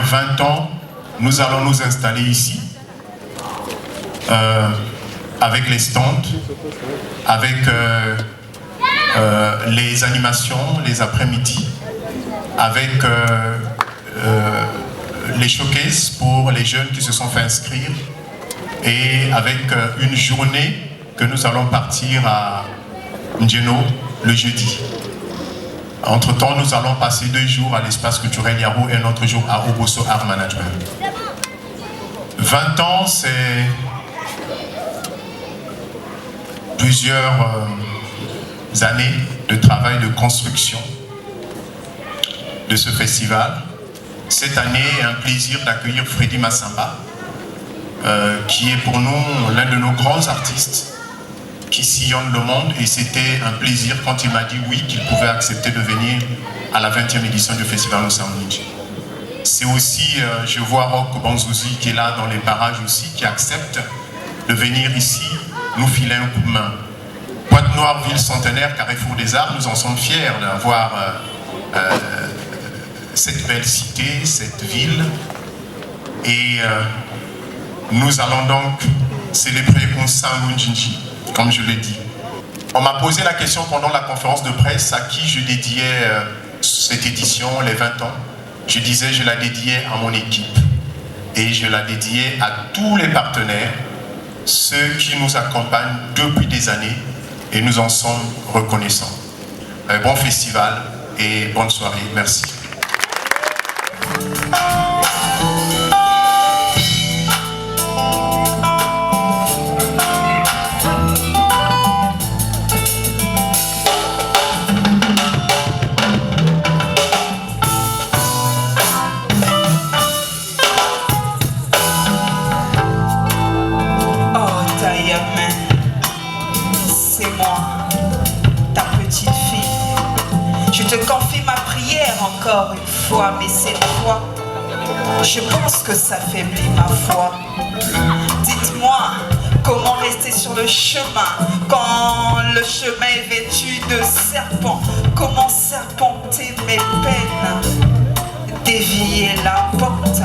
20 ans, nous allons nous installer ici, avec les stands, avec les animations, les après-midi, avec les showcases pour les jeunes qui se sont fait inscrire, et avec une journée que nous allons partir à Ndjeno le jeudi. Entre-temps, nous allons passer 2 jours à l'espace culturel Yahoo et un autre jour à Obosso Art Management. 20 ans, c'est plusieurs années de travail de construction de ce festival. Cette année, un plaisir d'accueillir Freddy Massamba, qui est pour nous l'un de nos grands artistes qui sillonne le monde, et c'était un plaisir quand il m'a dit oui, qu'il pouvait accepter de venir à la 20e édition du Festival au Sandwich. C'est aussi, je vois Rock Banzouzi qui est là dans les parages aussi, qui accepte de venir ici nous filer un coup de main. Pointe-Noire, ville centenaire, Carrefour des Arts, nous en sommes fiers d'avoir cette belle cité, cette ville, et nous allons donc célébrer Unsangu Njinji, comme je l'ai dit. On m'a posé la question pendant la conférence de presse à qui je dédiais cette édition, les 20 ans. Je disais, je la dédiais à mon équipe, et je la dédiais à tous les partenaires, ceux qui nous accompagnent depuis des années, et nous en sommes reconnaissants. Bon festival et bonne soirée. Merci. Encore une fois, mais cette fois, je pense que ça faiblit ma foi. Dites-moi, comment rester sur le chemin quand le chemin est vêtu de serpents? Comment serpenter mes peines? Dévier la porte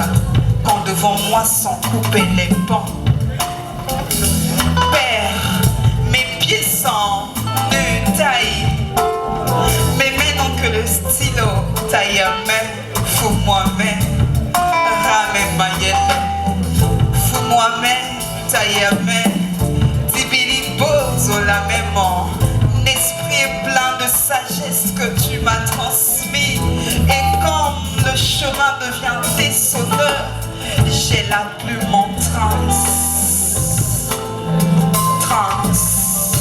quand devant moi sont coupés les pans. Père, mes pieds sont de taille, mes mains n'ont que le stylo. Taïamé, fou-moi-même, ramène ma yelle. Fou-moi-même, taïamé, dibili bozo la même. Mon esprit est plein de sagesse que tu m'as transmis. Et comme le chemin devient déshonneur, j'ai la plume en transe. Transe.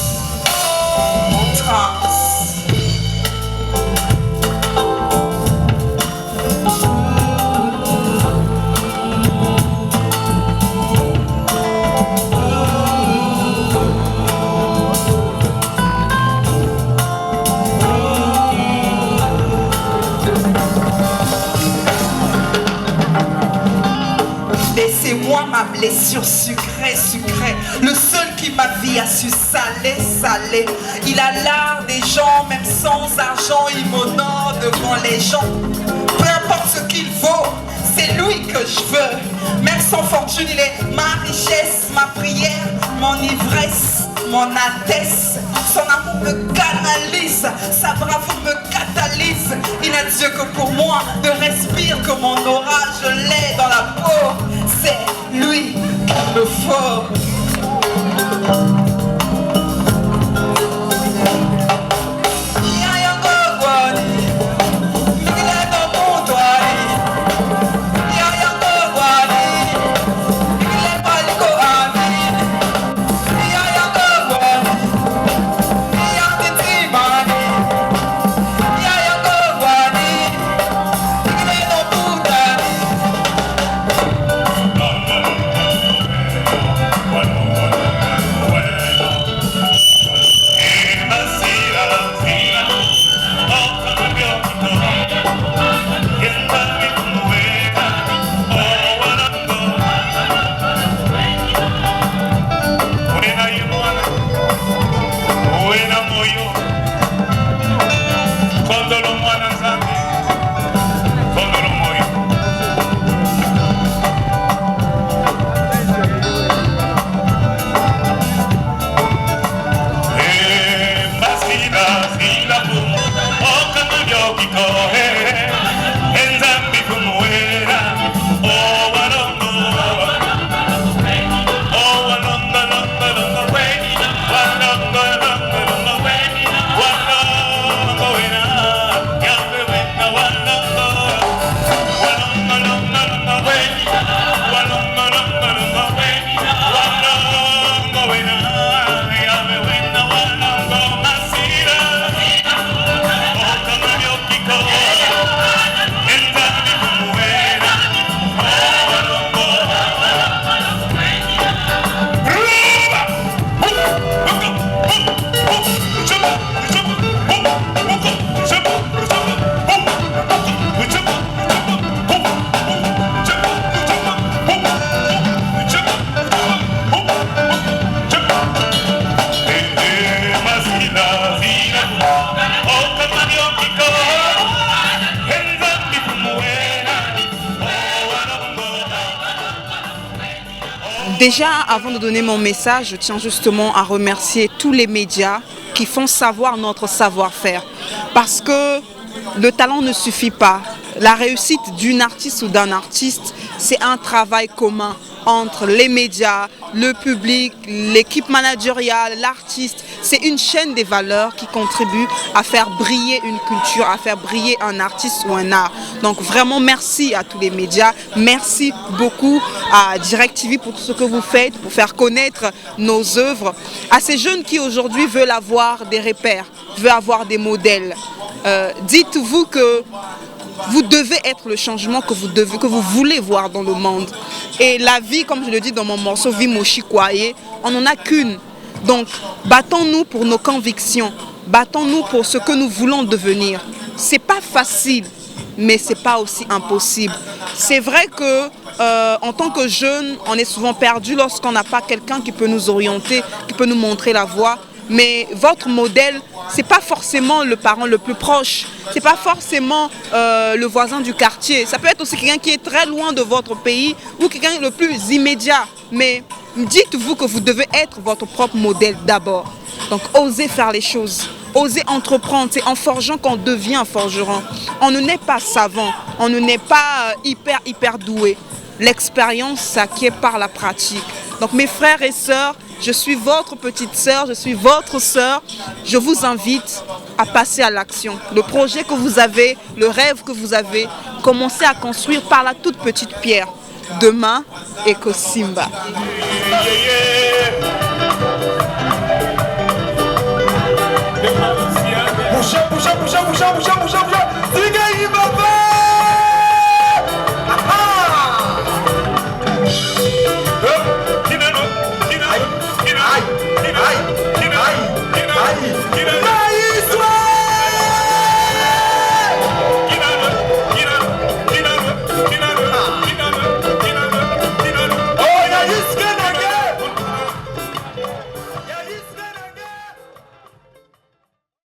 Transe. Laissez-moi ma blessure sucrée, sucrée. Le seul qui ma vie a su saler, saler. Il a l'art des gens, même sans argent, il m'honore devant les gens. Peu importe ce qu'il vaut, c'est lui que je veux. Même sans fortune, il est ma richesse, ma prière, mon ivresse, mon adresse. Son amour me canalise, sa bravoure me catalyse. Il n'a Dieu que pour moi, de respire que mon orage l'est dans la peau. C'est lui qu'il me faut. What? Déjà, avant de donner mon message, je tiens justement à remercier tous les médias qui font savoir notre savoir-faire. Parce que le talent ne suffit pas. La réussite d'une artiste ou d'un artiste, c'est un travail commun entre les médias, le public, l'équipe managériale, l'artiste. C'est une chaîne des valeurs qui contribue à faire briller une culture, à faire briller un artiste ou un art. Donc vraiment merci à tous les médias, merci beaucoup à DirecTV pour tout ce que vous faites, pour faire connaître nos œuvres. À ces jeunes qui aujourd'hui veulent avoir des repères, veulent avoir des modèles, dites-vous que vous devez être le changement que vous voulez voir dans le monde. Et la vie, comme je le dis dans mon morceau Vie Moshi Kwaye, on n'en a qu'une. Donc, battons-nous pour nos convictions. Battons-nous pour ce que nous voulons devenir. C'est pas facile, mais c'est pas aussi impossible. C'est vrai que en tant que jeune, on est souvent perdu lorsqu'on n'a pas quelqu'un qui peut nous orienter, qui peut nous montrer la voie. Mais votre modèle, c'est pas forcément le parent le plus proche, c'est pas forcément le voisin du quartier. Ça peut être aussi quelqu'un qui est très loin de votre pays ou quelqu'un le plus immédiat. Mais dites-vous que vous devez être votre propre modèle d'abord. Donc osez faire les choses, osez entreprendre. C'est en forgeant qu'on devient un forgeron. On ne naît pas savant, on ne naît pas hyper doué. L'expérience s'acquiert par la pratique. Donc mes frères et sœurs, je suis votre petite sœur, je suis votre sœur. Je vous invite à passer à l'action. Le projet que vous avez, le rêve que vous avez, commencez à construire par la toute petite pierre. Demain, Eko Simba. Boucha, boucha, boucha, boucha, boucha, boucha, boucha.